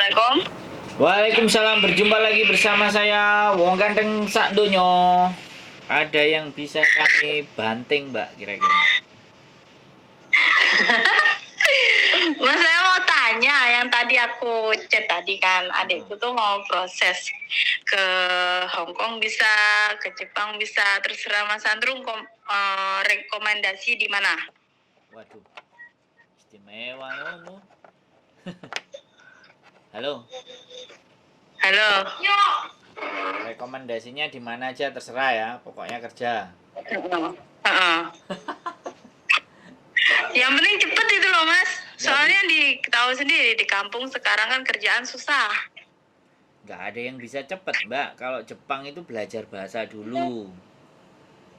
Assalamualaikum. Waalaikumsalam, berjumpa lagi bersama saya Wong Ganteng sak donyo. Ada yang bisa kami banting, Mbak, kira-kira? Mas, saya mau tanya, yang tadi aku chat tadi kan, adikku tuh mau proses ke Hong Kong bisa, ke Jepang bisa, terserah Mas Andrung rekomendasi di mana? Waduh, istimewa ngono. Halo, Halo. rekomendasinya di mana aja terserah ya, pokoknya kerja. Heeh. Yang penting cepet itu loh Mas. Soalnya tahu sendiri di kampung sekarang kan kerjaan susah. Nggak ada yang bisa cepet, Mbak. Kalau Jepang itu belajar bahasa dulu.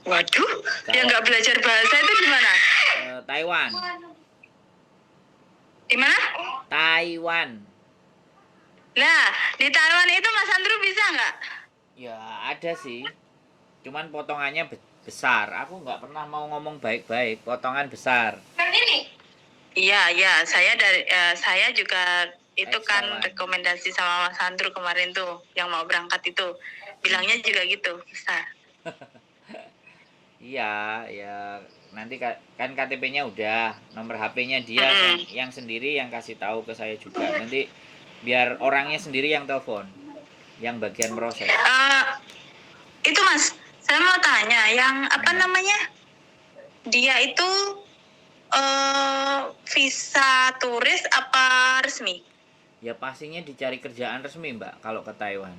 Waduh, yang Kalau nggak belajar bahasa itu di mana? Taiwan, Di mana? Taiwan. Nah, di Taiwan itu Mas Andrew bisa nggak? Ya ada sih, cuman potongannya besar. Aku nggak pernah mau ngomong baik-baik, potongan besar. Iya, saya juga itu kan Taiwan. rekomendasi sama Mas Andrew kemarin tuh yang mau berangkat itu. Bilangnya juga gitu, bisa. Iya, ya nanti kan KTP-nya udah, nomor HP-nya dia yang sendiri yang kasih tahu ke saya juga. Nanti biar orangnya sendiri yang telepon, yang bagian proses. Itu Mas, saya mau tanya, yang apa namanya? Dia itu visa turis apa resmi? Ya pastinya dicari kerjaan resmi, Mbak, kalau ke Taiwan.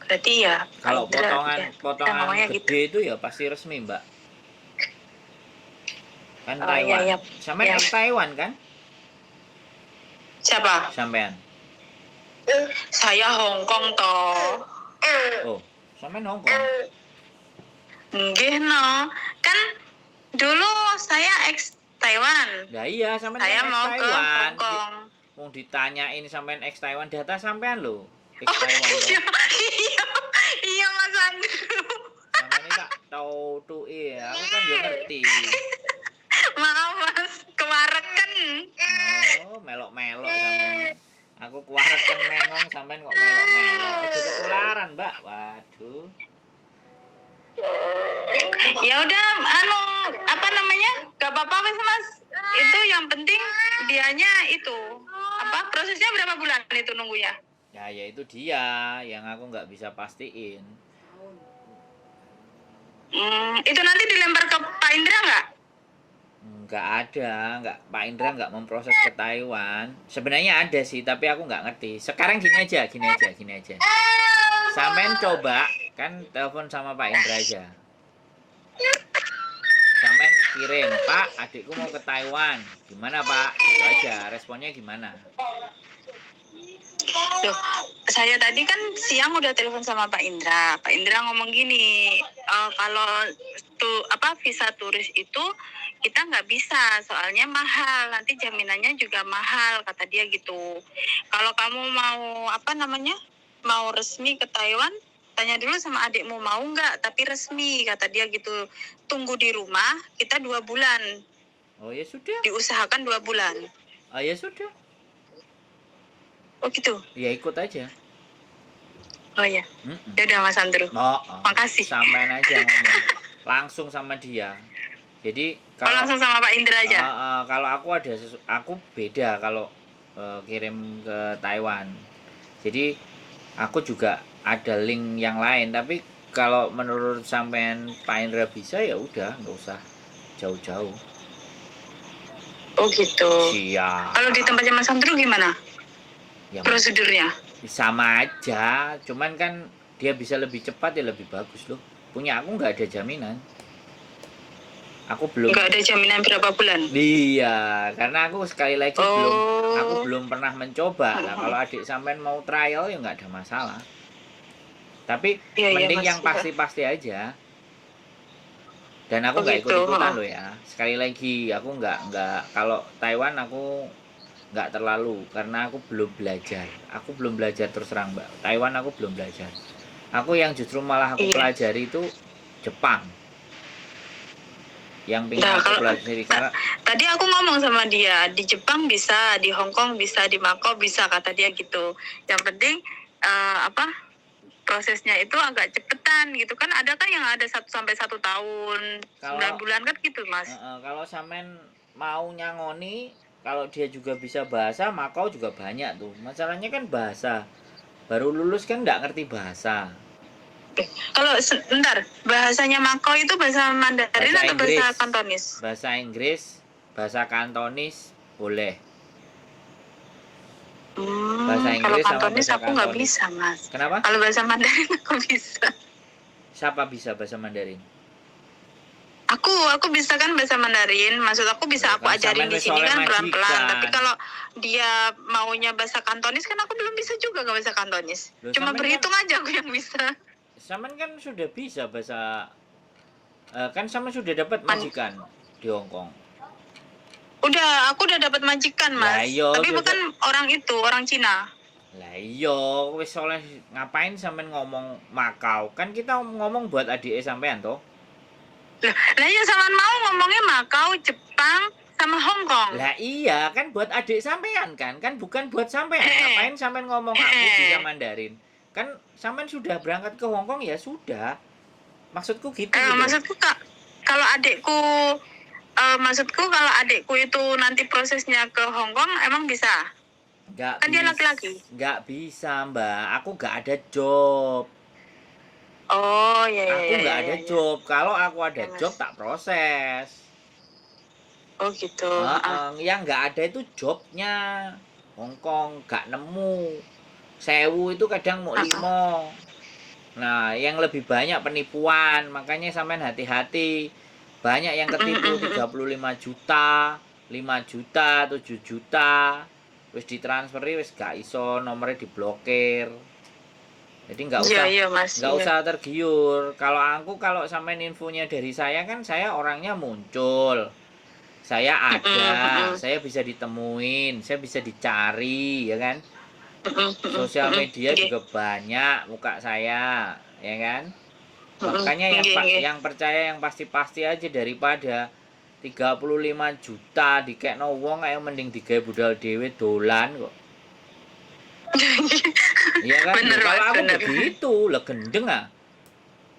Berarti ya Kalau potongan ngomongnya gede gitu. itu ya pasti resmi, Mbak. Kan Oh, Taiwan. iya. Sampean ex Taiwan kan? Siapa? Sampean. Saya Hong Kong toh. Oh, sampean Hong Kong. Nggih no. Kan dulu saya ex Taiwan. Nah iya, sampean Saya kan ex mau ke Taiwan. Hong Kong. Mau ditanyain sampean ex Taiwan, data sampean lo. Ex Oh, Taiwan loh. iya Mas Andrew. Sampean ini tak tahu tuh iya, aku kan juga ngerti. Maaf Mas, kewareken. Oh, melok-melok sampean. Aku kuareken mengong sampean kok melok-melok. Itu ketularan, Mbak. Waduh. Ya udah, apa namanya? Gak apa-apa Mas. Itu yang penting dianya itu. Apa prosesnya berapa bulan itu nunggunya? Ya itu dia yang aku nggak bisa pastiin. Itu nanti dilempar ke Pak Indra nggak? Nggak ada, Pak Indra nggak memproses ke Taiwan. Sebenarnya ada sih, tapi aku nggak ngerti. Sekarang gini aja. Sampean coba kan telepon sama Pak Indra aja. Sampean kirim, Pak, adikku mau ke Taiwan. Gimana Pak? Gitu aja. Responnya gimana? Loh, saya tadi kan siang udah telepon sama Pak Indra. Pak Indra ngomong gini, kalau visa turis itu kita nggak bisa, soalnya mahal. Nanti jaminannya juga mahal, kata dia gitu. Kalau kamu mau resmi ke Taiwan, tanya dulu sama adikmu mau nggak, tapi resmi, kata dia gitu. Tunggu di rumah, kita 2 bulan. Oh ya sudah. Diusahakan 2 bulan. Oh ya sudah. Oh gitu? Ya ikut aja. Oh ya. Dadah Mas Andrew. Makasih. Sampean aja ngomong. Langsung sama dia. Jadi kalau langsung sama Pak Indra aja. Kalau aku beda kalau kirim ke Taiwan. Jadi aku juga ada link yang lain, tapi kalau menurut sampean Pak Indra bisa ya udah, nggak usah jauh-jauh. Oh gitu. Siap. Kalau di tempatnya Mas Andrew gimana? Ya, prosedurnya? Sama aja, cuman kan dia bisa lebih cepat ya lebih bagus loh. Punya aku nggak ada jaminan. Aku belum. Nggak ada jaminan berapa bulan? Iya, karena aku sekali lagi belum pernah mencoba. Nah, kalau adik sampean mau trial ya nggak ada masalah. Tapi mending yang pasti-pasti aja. Dan aku nggak ikut-ikutan loh ya. Sekali lagi aku nggak kalau Taiwan aku nggak terlalu karena aku belum belajar. Aku belum belajar terus terang Mbak. Taiwan aku belum belajar. Aku yang justru malah aku pelajari itu Jepang. yang pengen Nah, aku kalau pelajari karena tadi aku ngomong sama dia, di Jepang bisa, di Hong Kong bisa, di Makau bisa, kata dia gitu. Yang penting apa prosesnya itu agak cepetan gitu kan, ada kan yang ada 1 sampai 1 tahun, 9 bulan kan gitu Mas. Kalau sampean mau nyangoni, kalau dia juga bisa bahasa, Makau juga banyak tuh. Masalahnya kan bahasa, baru lulus kan nggak ngerti bahasa. Kalau sebentar, bahasanya Makau itu bahasa Mandarin Bahasa atau Inggris, bahasa Kantonis? bahasa Inggris, bahasa Kantonis boleh. Bahasa Kalau Inggris sama Kantonis bahasa aku nggak Kantonis. bisa Mas. Kenapa? Kalau bahasa Mandarin aku bisa. Siapa bisa bahasa Mandarin? Aku bisa kan bahasa Mandarin, maksud aku bisa Loh, aku kan ajarin sampean di wis sini oleh kan pelan-pelan. majikan. Tapi kalau dia maunya bahasa Kantonis kan aku belum bisa juga nggak bahasa Kantonis. Loh, Cuma sampean berhitung aja aku yang bisa. Sampean kan sudah bisa bahasa kan sama sudah dapat majikan di Hong Kong. Aku udah dapat majikan Lah Mas. iya, Tapi bukan orang itu, orang Cina. Lah iya, wis oleh ngapain sampean ngomong Makau? Kan kita ngomong buat adik sampean toh. Lah ya sama mau ngomongnya Makau, Jepang, sama Hong Kong. Lah iya, kan buat adik sampean kan bukan buat sampean. Ngapain sampean ngomong aku bisa Mandarin? Kan sampean sudah berangkat ke Hong Kong ya sudah. Maksudku gitu. Maksudku kalau adikku maksudku kalau adikku itu nanti prosesnya ke Hong Kong emang bisa? Nggak Kan dia laki-laki. Nggak bisa Mbak, aku nggak ada job. Oh iya. Aku nggak ada job. Kalau aku ada Ya, job tak proses. Oh gitu. Yang nggak ada itu jobnya. Hong Kong nggak nemu. 1000 itu kadang mau 5. Nah, yang lebih banyak penipuan. Makanya sampean hati-hati. Banyak yang ketipu 35 juta, 5 juta, 7 juta. Wis ditransferi wis gak iso, nomornya diblokir. Jadi nggak usah usah tergiur. Kalau sampean infonya dari saya kan saya orangnya muncul. Saya ada, saya bisa ditemuin, saya bisa dicari, ya kan? Sosial media juga banyak muka saya, ya kan? Makanya yang percaya yang pasti-pasti aja daripada 35 juta dikekno wong ayo mending digawe budal dhewe dolan kok. Iya kan? Bener, kalau aku bener. begitu, lah gendeng ah.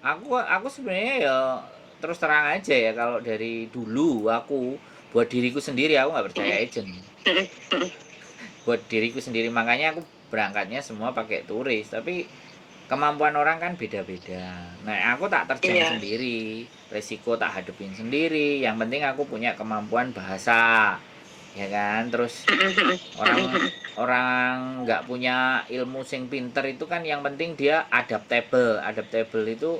Aku sebenarnya ya terus terang aja ya, kalau dari dulu aku buat diriku sendiri aku nggak percaya agent. Buat diriku sendiri, makanya aku berangkatnya semua pakai turis, tapi kemampuan orang kan beda-beda. Nah, aku tak terjang sendiri, resiko tak hadepin sendiri. Yang penting aku punya kemampuan bahasa, ya kan. Terus orang nggak punya ilmu sing pinter itu kan yang penting dia adaptable itu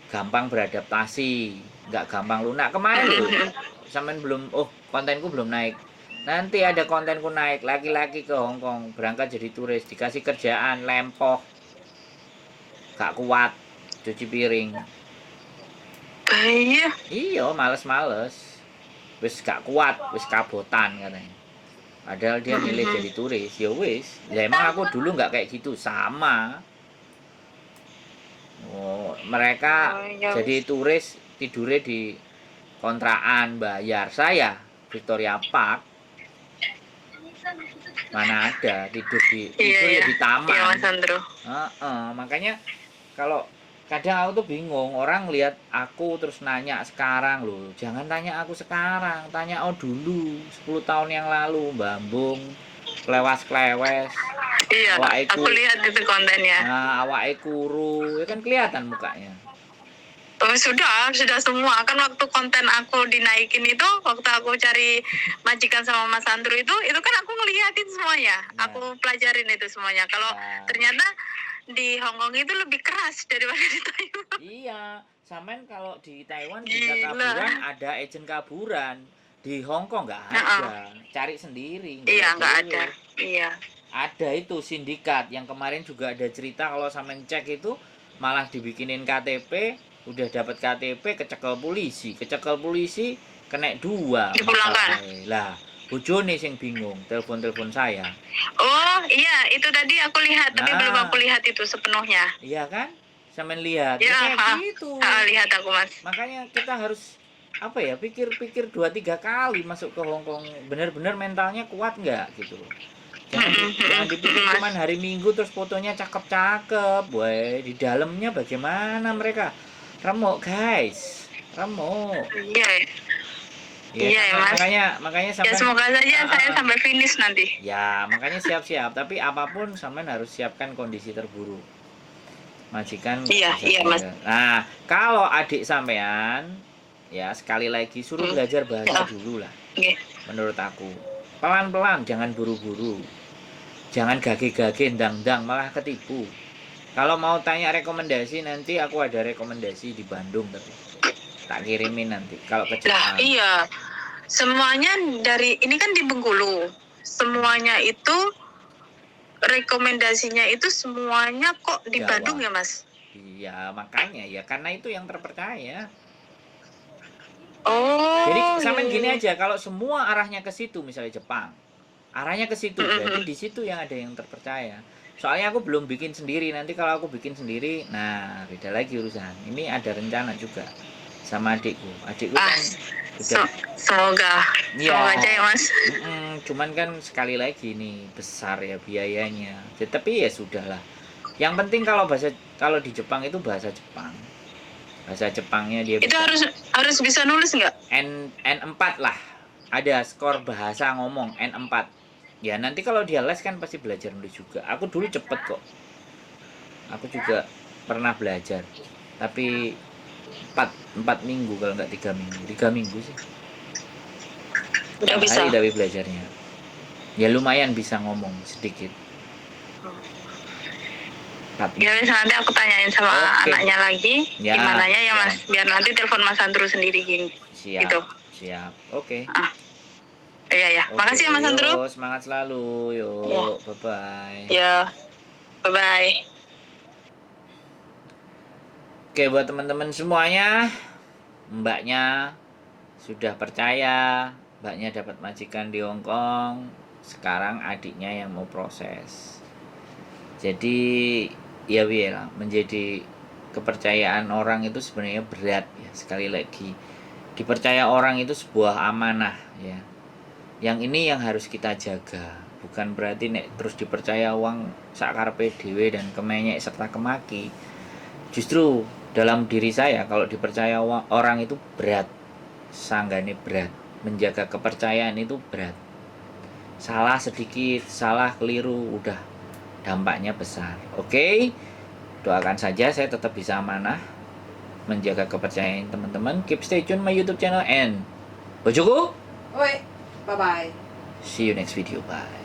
gampang beradaptasi, nggak gampang lunak. Kemarin loh sampean belum, kontenku belum naik, nanti ada kontenku naik, laki-laki ke Hong Kong berangkat jadi turis, dikasih kerjaan lempoh, gak kuat cuci piring. Iya, males wis gak kuat, wis kabotan katanya. Padahal dia milih jadi turis. Ya wis, ya emang aku dulu nggak kayak gitu, sama. Mereka jadi turis tidurnya di kontrakan bayar. Saya Victoria Park mana ada tidur di di taman. Iya, Mas Andro. Makanya kalau kadang aku tuh bingung, orang lihat aku terus nanya sekarang loh. Jangan tanya aku sekarang, tanya dulu 10 tahun yang lalu, Bambung klewas-klewes. Iya, aku lihat itu kontennya. Nah, awake kuru, ya kan kelihatan mukanya. Sudah semua. Kan waktu konten aku dinaikin itu, waktu aku cari majikan sama Mas Andro itu kan aku ngeliatin semuanya. Aku pelajarin itu semuanya. Kalau ternyata di Hong Kong itu lebih keras daripada di Taiwan. Iya, sampean kalau di Taiwan bisa kaburan, ada agen kaburan. Di Hong Kong nggak ada, cari sendiri. Iya, nggak ada. Iya. Ada itu sindikat yang kemarin juga ada cerita, kalau sampean cek itu malah dibikinin KTP, udah dapat KTP kecekel polisi kena 2 dipulangkan lah. Bojone sing bingung, telepon saya. Oh iya, itu tadi aku lihat, tapi belum aku lihat itu sepenuhnya. Iya kan, sampean lihat ya, kayak gitu. Lihat aku Mas. Makanya kita harus apa ya, pikir-pikir 2-3 kali masuk ke Hong Kong, bener-bener mentalnya kuat nggak gitu loh. Jangan dipikir cuman hari Minggu terus fotonya cakep-cakep, boy. Di dalamnya bagaimana mereka? Remuk guys, remuk. Iya. Iya ya Mas. Makanya Ya semoga saja saya sampai finish nanti. Ya makanya siap-siap. Tapi apapun sampean harus siapkan kondisi terburuk. Majikan. Iya Mas. Nah kalau adik sampean, ya sekali lagi suruh belajar bahasa dulu lah. Menurut aku pelan-pelan, jangan buru-buru, jangan gage-gage ndang-ndang malah ketipu. Kalau mau tanya rekomendasi, nanti aku ada rekomendasi di Bandung, tapi tak kirimin nanti kalau ke Jepang. Lah iya, semuanya dari ini kan di Bengkulu, semuanya itu rekomendasinya itu semuanya kok di Jawa. Bandung ya Mas? Iya makanya ya, karena itu yang terpercaya. Oh. Jadi sampean gini aja, kalau semua arahnya ke situ, misalnya Jepang, arahnya ke situ, berarti di situ yang ada yang terpercaya. Soalnya aku belum bikin sendiri, nanti kalau aku bikin sendiri, nah beda lagi urusan. Ini ada rencana juga sama adikku kan udah semoga aja ya Mas. Cuman kan sekali lagi nih besar ya biayanya. Tapi ya sudahlah. Yang penting kalau di Jepang itu bahasa Jepang. Bahasa Jepangnya dia itu bisa. harus bisa nulis nggak? N4 lah. Ada skor bahasa ngomong N4. Ya nanti kalau dia les kan pasti belajar nulis juga. Aku dulu cepet kok. Aku juga pernah belajar. Tapi 4 minggu kalau nggak 3 minggu. 3 minggu sih. Udah bisa. Tapi belajarnya. Ya lumayan bisa ngomong sedikit. Ya nanti aku tanyain sama anaknya lagi ya, gimana ya Mas, biar nanti telepon Mas Andrew sendiri gitu. Siap. Oke. Iya. Makasih ya Mas Andrew. Semangat selalu. Yuk, bye-bye. Ya. Bye-bye. Oke, buat teman-teman semuanya, mbaknya sudah percaya, mbaknya dapat majikan di Hong Kong. Sekarang adiknya yang mau proses. Jadi ya biarlah, menjadi kepercayaan orang itu sebenarnya berat ya. Sekali lagi, dipercaya orang itu sebuah amanah ya. Yang ini yang harus kita jaga. Bukan berarti nek terus dipercaya uang sakarepe dhewe dan kemenyek serta kemaki. Justru dalam diri saya kalau dipercaya orang itu berat, sanggane berat. Menjaga kepercayaan itu berat. Salah sedikit, salah keliru, udah dampaknya besar. Oke? Doakan saja saya tetap bisa amanah menjaga kepercayaan teman-teman. Keep stay tune my YouTube channel and bojoku. Oi, bye bye. See you next video. Bye.